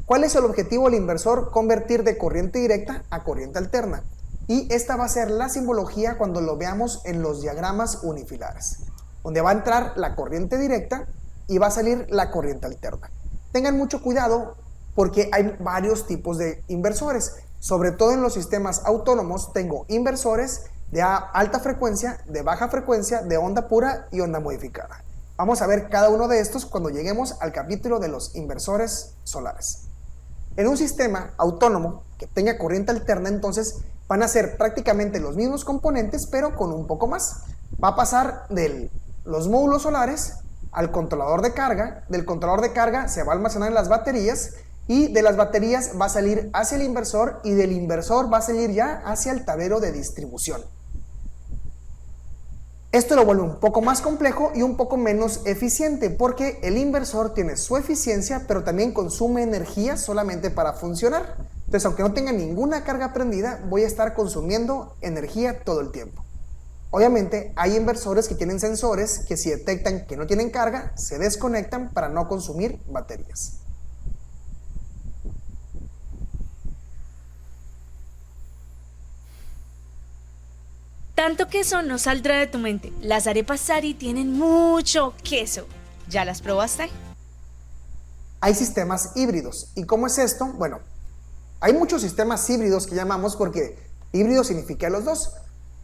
Speaker 11: ¿Cuál es el objetivo del inversor? Convertir de corriente directa a corriente alterna. Y esta va a ser la simbología cuando lo veamos en los diagramas unifilares, donde va a entrar la corriente directa y va a salir la corriente alterna. Tengan mucho cuidado porque hay varios tipos de inversores. Sobre todo en los sistemas autónomos tengo inversores de alta frecuencia, de baja frecuencia, de onda pura y onda modificada. Vamos a ver cada uno de estos cuando lleguemos al capítulo de los inversores solares. En un sistema autónomo que tenga corriente alterna, entonces van a ser prácticamente los mismos componentes, pero con un poco más. Va a pasar de los módulos solares al controlador de carga, del controlador de carga se va a almacenar en las baterías y de las baterías va a salir hacia el inversor y del inversor va a salir ya hacia el tablero de distribución. Esto lo vuelve un poco más complejo y un poco menos eficiente porque el inversor tiene su eficiencia, pero también consume energía solamente para funcionar. Entonces, aunque no tenga ninguna carga prendida, voy a estar consumiendo energía todo el tiempo. Obviamente, hay inversores que tienen sensores que si detectan que no tienen carga, se desconectan para no consumir baterías.
Speaker 12: Tanto queso no saldrá de tu mente. Las arepas Sari tienen mucho queso. ¿Ya las probaste?
Speaker 11: Hay sistemas híbridos. ¿Y cómo es esto? Bueno, hay muchos sistemas híbridos que llamamos porque híbrido significa los dos.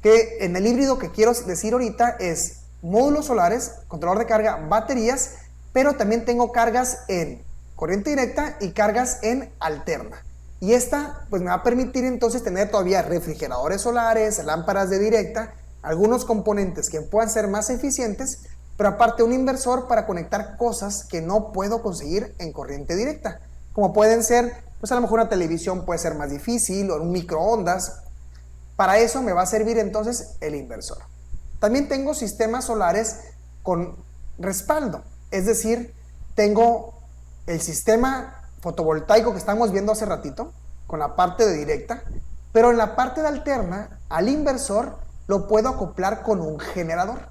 Speaker 11: Que en el híbrido que quiero decir ahorita es módulos solares, controlador de carga, baterías, pero también tengo cargas en corriente directa y cargas en alterna. Y esta pues me va a permitir entonces tener todavía refrigeradores solares, lámparas de directa, algunos componentes que puedan ser más eficientes, pero aparte un inversor para conectar cosas que no puedo conseguir en corriente directa, como pueden ser, pues a lo mejor una televisión puede ser más difícil o un microondas. Para eso me va a servir entonces el inversor. También tengo sistemas solares con respaldo, es decir, tengo el sistema fotovoltaico que estamos viendo hace ratito, con la parte de directa, pero en la parte de alterna, al inversor lo puedo acoplar con un generador.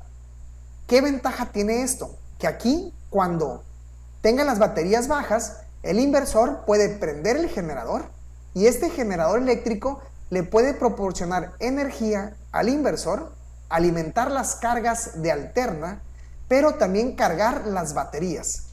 Speaker 11: ¿Qué ventaja tiene esto? Que aquí, cuando tengan las baterías bajas, el inversor puede prender el generador y este generador eléctrico le puede proporcionar energía al inversor, alimentar las cargas de alterna, pero también cargar las baterías.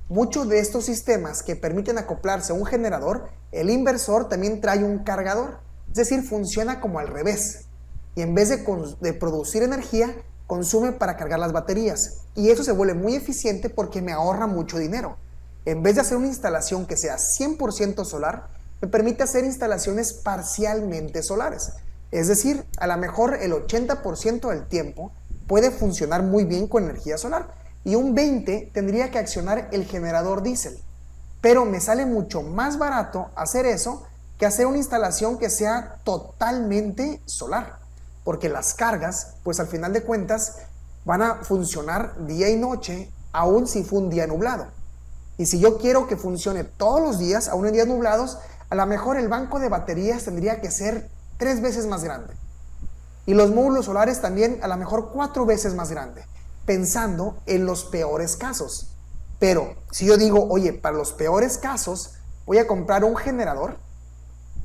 Speaker 11: Muchos de estos sistemas que permiten acoplarse a un generador, el inversor también trae un cargador, es decir, funciona como al revés. Y en vez de producir energía, consume para cargar las baterías. Y eso se vuelve muy eficiente porque me ahorra mucho dinero. En vez de hacer una instalación que sea 100% solar, me permite hacer instalaciones parcialmente solares. Es decir, a lo mejor el 80% del tiempo puede funcionar muy bien con energía solar y un 20% tendría que accionar el generador diésel. Pero me sale mucho más barato hacer eso que hacer una instalación que sea totalmente solar. Porque las cargas, pues al final de cuentas, van a funcionar día y noche, aun si fue un día nublado. Y si yo quiero que funcione todos los días, aun en días nublados, a lo mejor el banco de baterías tendría que ser 3 veces más grande. Y los módulos solares también a lo mejor 4 veces más grande, pensando en los peores casos. Pero si yo digo, oye, para los peores casos, voy a comprar un generador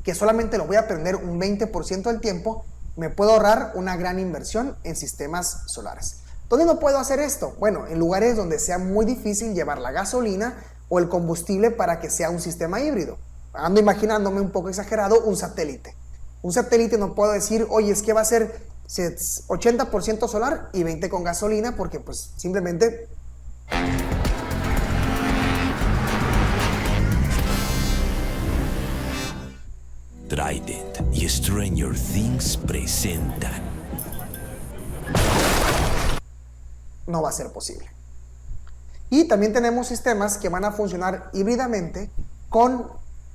Speaker 11: que solamente lo voy a prender un 20% del tiempo, me puedo ahorrar una gran inversión en sistemas solares. ¿Dónde no puedo hacer esto? Bueno, en lugares donde sea muy difícil llevar la gasolina o el combustible para que sea un sistema híbrido. Ando imaginándome un poco exagerado un satélite. Un satélite no puedo decir, oye, es que va a ser 80% solar y 20% con gasolina, porque pues simplemente...
Speaker 13: Trident y Stranger Things presentan.
Speaker 11: No va a ser posible. Y también tenemos sistemas que van a funcionar híbridamente con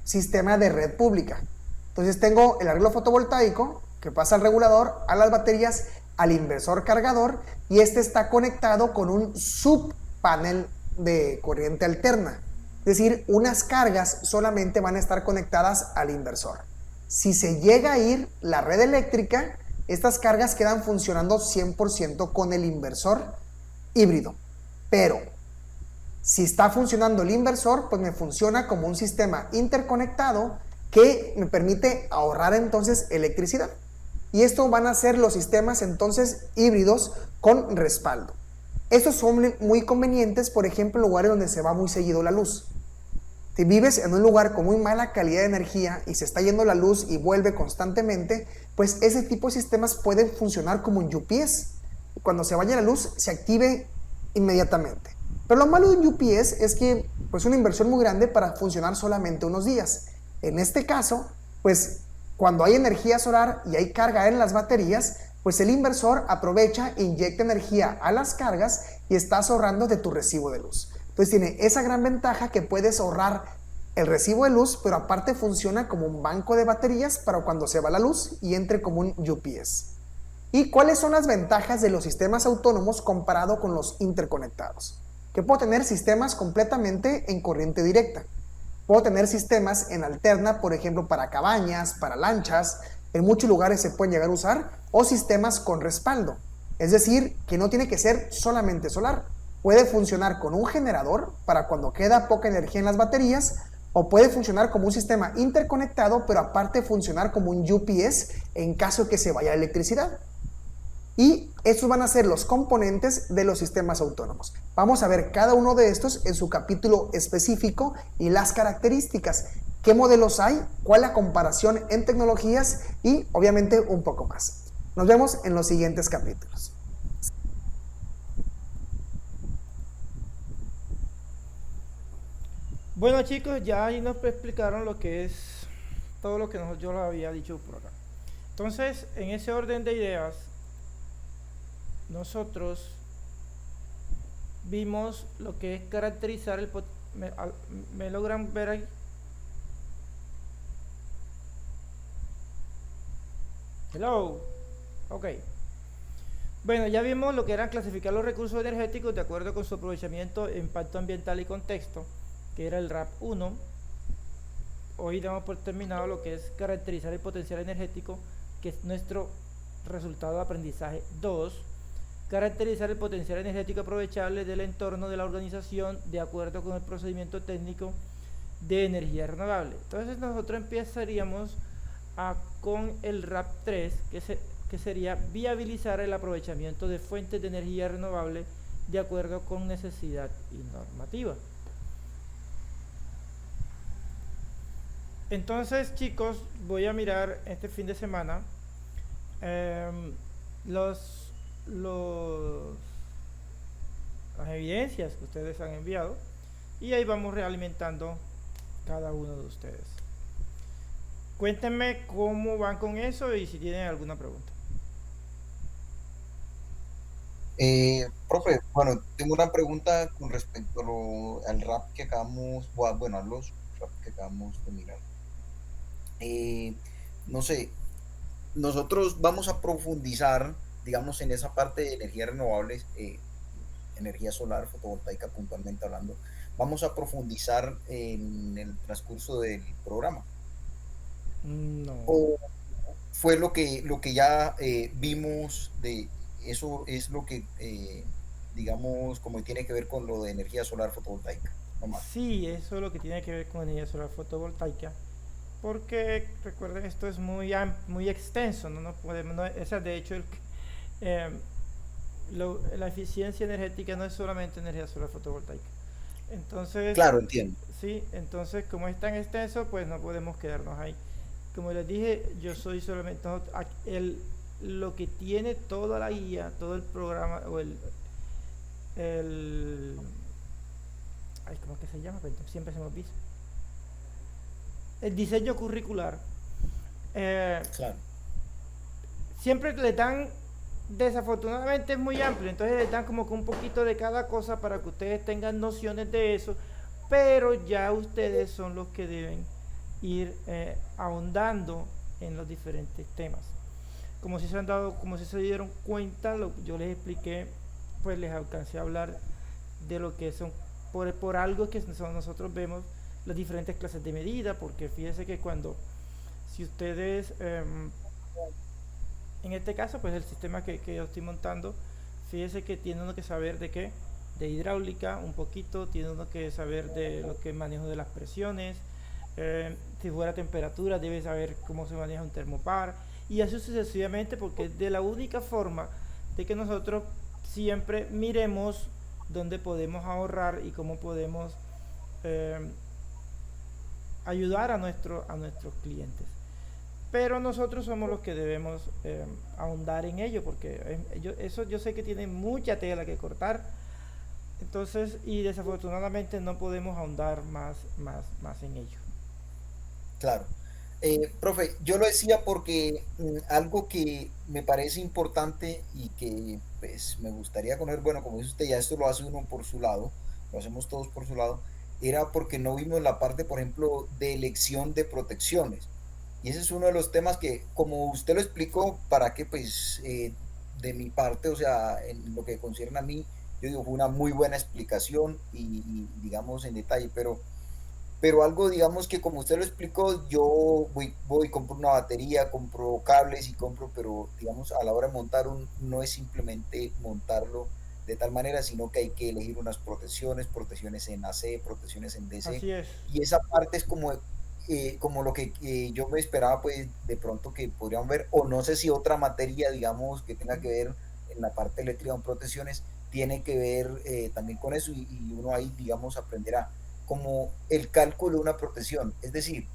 Speaker 11: sistema de red pública. Entonces tengo el arreglo fotovoltaico que pasa al regulador, a las baterías, al inversor cargador y este está conectado con un subpanel de corriente alterna. Es decir, unas cargas solamente van a estar conectadas al inversor. Si se llega a ir la red eléctrica, estas cargas quedan funcionando 100% con el inversor híbrido. Pero si está funcionando el inversor, pues me funciona como un sistema interconectado que me permite ahorrar entonces electricidad. Y esto van a ser los sistemas entonces híbridos con respaldo. Estos son muy convenientes, por ejemplo, en lugares donde se va muy seguido la luz. Si vives en un lugar con muy mala calidad de energía y se está yendo la luz y vuelve constantemente, pues ese tipo de sistemas pueden funcionar como un UPS. Cuando se vaya la luz, se active inmediatamente. Pero lo malo de un UPS es que pues una inversión muy grande para funcionar solamente unos días. En este caso, pues cuando hay energía solar y hay carga en las baterías, pues el inversor aprovecha e inyecta energía a las cargas y estás ahorrando de tu recibo de luz. Entonces tiene esa gran ventaja que puedes ahorrar el recibo de luz, pero aparte funciona como un banco de baterías para cuando se va la luz y entre como un UPS. ¿Y cuáles son las ventajas de los sistemas autónomos comparado con los interconectados? Que puedo tener sistemas completamente en corriente directa. Puedo tener sistemas en alterna, por ejemplo, para cabañas, para lanchas, en muchos lugares se pueden llegar a usar, o sistemas con respaldo. Es decir, que no tiene que ser solamente solar. Puede funcionar con un generador para cuando queda poca energía en las baterías, o puede funcionar como un sistema interconectado, pero aparte funcionar como un UPS en caso de que se vaya la electricidad. Y estos van a ser los componentes de los sistemas autónomos. Vamos a ver cada uno de estos en su capítulo específico y las características. ¿Qué modelos hay? ¿Cuál es la comparación en tecnologías? Y obviamente un poco más. Nos vemos en los siguientes capítulos.
Speaker 1: Bueno chicos, ya ahí nos explicaron lo que es todo lo que yo les había dicho por acá. Entonces, en ese orden de ideas, nosotros vimos lo que es caracterizar el ¿me logran ver ahí? Hello. Ok. Bueno, ya vimos lo que eran clasificar los recursos energéticos de acuerdo con su aprovechamiento, impacto ambiental y contexto, que era el RAP 1. Hoy damos por terminado lo que es caracterizar el potencial energético, que es nuestro resultado de aprendizaje 2. Caracterizar el potencial energético aprovechable del entorno de la organización de acuerdo con el procedimiento técnico de energía renovable. Entonces nosotros empezaríamos con el RAP 3, que sería viabilizar el aprovechamiento de fuentes de energía renovable de acuerdo con necesidad y normativa. Entonces, chicos, voy a mirar este fin de semana las evidencias que ustedes han enviado y ahí vamos realimentando cada uno de ustedes. Cuéntenme cómo van con eso y si tienen alguna pregunta.
Speaker 14: Profe, bueno, tengo una pregunta con respecto al rap que acabamos, bueno, a los rap que acabamos de mirar. No sé, nosotros vamos a profundizar, digamos, en esa parte de energías renovables, energía solar, fotovoltaica puntualmente hablando, vamos a profundizar en el transcurso del programa.
Speaker 1: No.
Speaker 14: ¿O fue lo que ya vimos de eso es lo que, digamos, como tiene que ver con lo de energía solar fotovoltaica? No más.
Speaker 1: Sí, eso es lo que tiene que ver con energía solar fotovoltaica, porque recuerden, esto es muy extenso, no podemos, esa de hecho la eficiencia energética no es solamente energía solar fotovoltaica. Entonces,
Speaker 14: claro, entiendo.
Speaker 1: Sí, entonces como es tan extenso, pues no podemos quedarnos ahí. Como les dije, yo soy solamente lo que tiene toda la guía, todo el programa, o ¿cómo que se llama? Siempre se me olvida. El diseño curricular.
Speaker 14: Claro.
Speaker 1: Siempre le dan, desafortunadamente es muy amplio, entonces le dan como que un poquito de cada cosa para que ustedes tengan nociones de eso, pero ya ustedes son los que deben ir ahondando en los diferentes temas. Como si se dieron cuenta, yo les expliqué, pues les alcancé a hablar de lo que son, por algo que nosotros vemos las diferentes clases de medida, porque fíjense que si ustedes, en este caso, pues el sistema que yo estoy montando, fíjense que tiene uno que saber de qué, de hidráulica un poquito, tiene uno que saber de lo que es manejo de las presiones, si fuera temperatura debe saber cómo se maneja un termopar, y así sucesivamente, porque es de la única forma de que nosotros siempre miremos dónde podemos ahorrar y cómo podemos ayudar a nuestros clientes. Pero nosotros somos los que debemos ahondar en ello, porque yo sé que tiene mucha tela que cortar, entonces, y desafortunadamente no podemos ahondar más en ello.
Speaker 14: Claro. Profe, yo lo decía porque algo que me parece importante y que pues me gustaría conocer, bueno, como dice usted, ya esto lo hace uno por su lado, lo hacemos todos por su lado, era porque no vimos la parte, por ejemplo, de elección de protecciones. Y ese es uno de los temas que, como usted lo explicó, para que pues de mi parte, o sea, en lo que concierne a mí, yo digo, fue una muy buena explicación y digamos en detalle, pero algo, digamos que como usted lo explicó, yo voy, compro una batería, compro cables y pero digamos a la hora de montar no es simplemente montarlo de tal manera, sino que hay que elegir unas protecciones en AC, protecciones en DC.
Speaker 1: Así es.
Speaker 14: Y esa parte es como lo que yo me esperaba, pues de pronto que podrían ver, o no sé si otra materia, digamos, que tenga que ver en la parte eléctrica con protecciones, tiene que ver también con eso y uno ahí, digamos, aprenderá como el cálculo de una protección, es decir,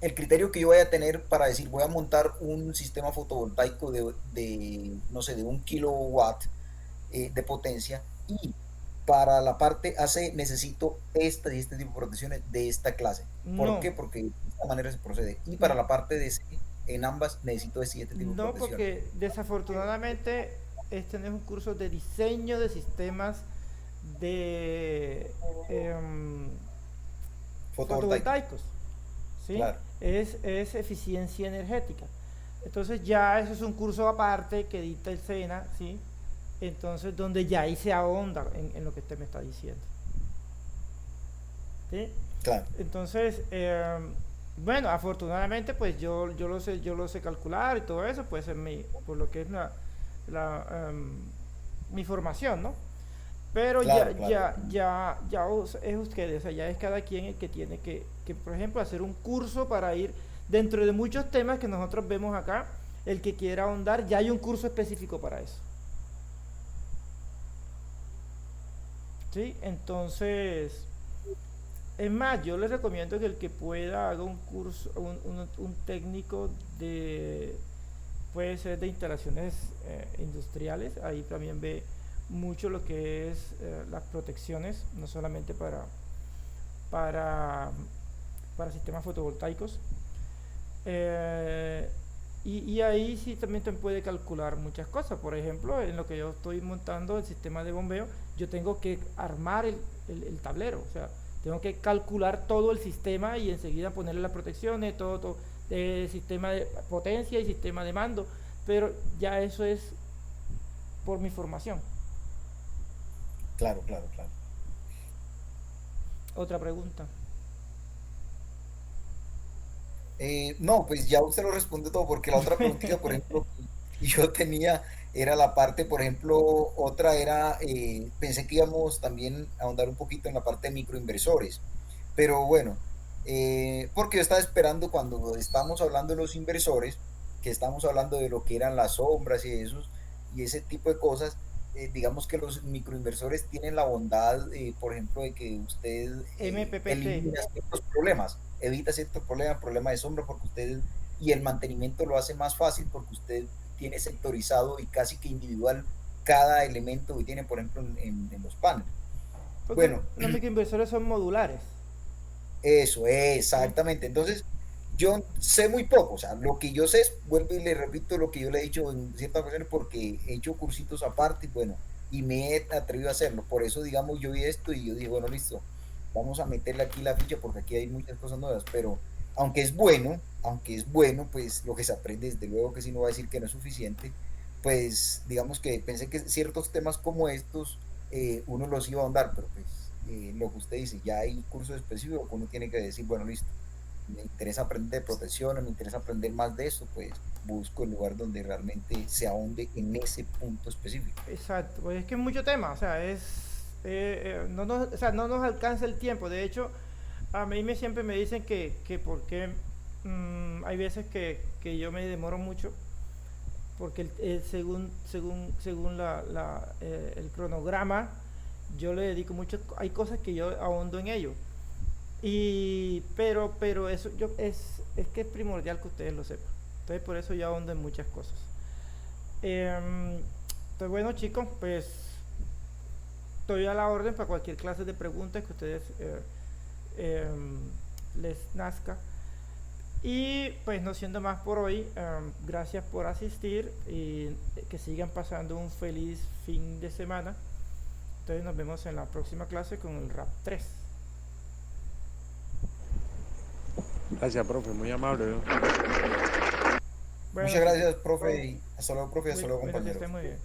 Speaker 14: el criterio que yo voy a tener para decir voy a montar un sistema fotovoltaico no sé, de 1 kilowatt de potencia, y para la parte AC necesito este tipo de protecciones de esta clase. ¿Por qué? Porque de esta manera se procede. Y para la parte de DC, en ambas necesito este tipo de protecciones.
Speaker 1: No, porque desafortunadamente este no es un curso de diseño de sistemas de fotovoltaicos, ¿sí? Claro. Es eficiencia energética. Entonces ya eso es un curso aparte que dicta el SENA, ¿sí? Entonces donde ya ahí se ahonda en lo que usted me está diciendo. ¿Sí?
Speaker 14: Claro.
Speaker 1: Entonces, bueno, afortunadamente pues yo lo sé calcular y todo eso, pues por lo que es mi formación, ¿no? Pero
Speaker 14: Claro,
Speaker 1: ya es ustedes, o sea, ya es cada quien el que tiene que, por ejemplo, hacer un curso para ir dentro de muchos temas que nosotros vemos acá. El que quiera ahondar, ya hay un curso específico para eso. ¿Sí? Entonces, es más, yo les recomiendo que el que pueda haga un curso, un técnico de, puede ser de instalaciones industriales. Ahí también ve mucho lo que es las protecciones, no solamente para sistemas fotovoltaicos. Y ahí sí también te puede calcular muchas cosas. Por ejemplo, en lo que yo estoy montando el sistema de bombeo, yo tengo que armar el tablero, o sea, tengo que calcular todo el sistema y enseguida ponerle las protecciones, todo sistema de potencia y sistema de mando, pero ya eso es por mi formación.
Speaker 14: Claro.
Speaker 1: Otra pregunta.
Speaker 14: No, pues ya usted lo responde todo, porque la otra preguntita, por ejemplo, que yo tenía era la parte, por ejemplo, otra era, pensé que íbamos también a ahondar un poquito en la parte de microinversores, pero bueno, porque yo estaba esperando cuando estábamos hablando de los inversores, que estábamos hablando de lo que eran las sombras y ese tipo de cosas. Digamos que los microinversores tienen la bondad, por ejemplo, de que usted elimina ciertos problemas, evita ciertos problemas de sombra, porque usted, y el mantenimiento lo hace más fácil porque usted tiene sectorizado y casi que individual cada elemento que tiene, por ejemplo, en los paneles.
Speaker 1: Porque
Speaker 14: bueno,
Speaker 1: los microinversores son modulares.
Speaker 14: Eso, exactamente. Entonces, yo sé muy poco, o sea, lo que yo sé es, vuelvo y le repito lo que yo le he dicho en ciertas ocasiones, porque he hecho cursitos aparte y bueno, y me he atrevido a hacerlo. Por eso, digamos, yo vi esto y yo dije, bueno, listo, vamos a meterle aquí la ficha porque aquí hay muchas cosas nuevas, pero aunque es bueno, pues lo que se aprende, desde luego que si no va a decir que no es suficiente, pues digamos que pensé que ciertos temas como estos, uno los iba a ahondar, pero pues lo que usted dice, ya hay cursos específicos que uno tiene que decir, bueno, listo, me interesa aprender de protección, me interesa aprender más de esto, pues busco el lugar donde realmente se ahonde en ese punto específico.
Speaker 1: Exacto, pues es que es mucho tema, o sea, no nos alcanza el tiempo. De hecho, a mí siempre me dicen que porque hay veces que yo me demoro mucho, porque según el cronograma, yo le dedico mucho, hay cosas que yo ahondo en ello. Pero eso es que es primordial que ustedes lo sepan. Entonces por eso yo ahondo en muchas cosas. Entonces bueno, chicos, pues estoy a la orden para cualquier clase de preguntas que ustedes les nazca. Y pues no siendo más por hoy, gracias por asistir y que sigan pasando un feliz fin de semana. Entonces nos vemos en la próxima clase con el RAP 3.
Speaker 15: Gracias, profe, muy amable.
Speaker 14: Bueno, muchas gracias, profe, y hasta luego, profe, hasta luego, compañeros.
Speaker 1: Muy bien.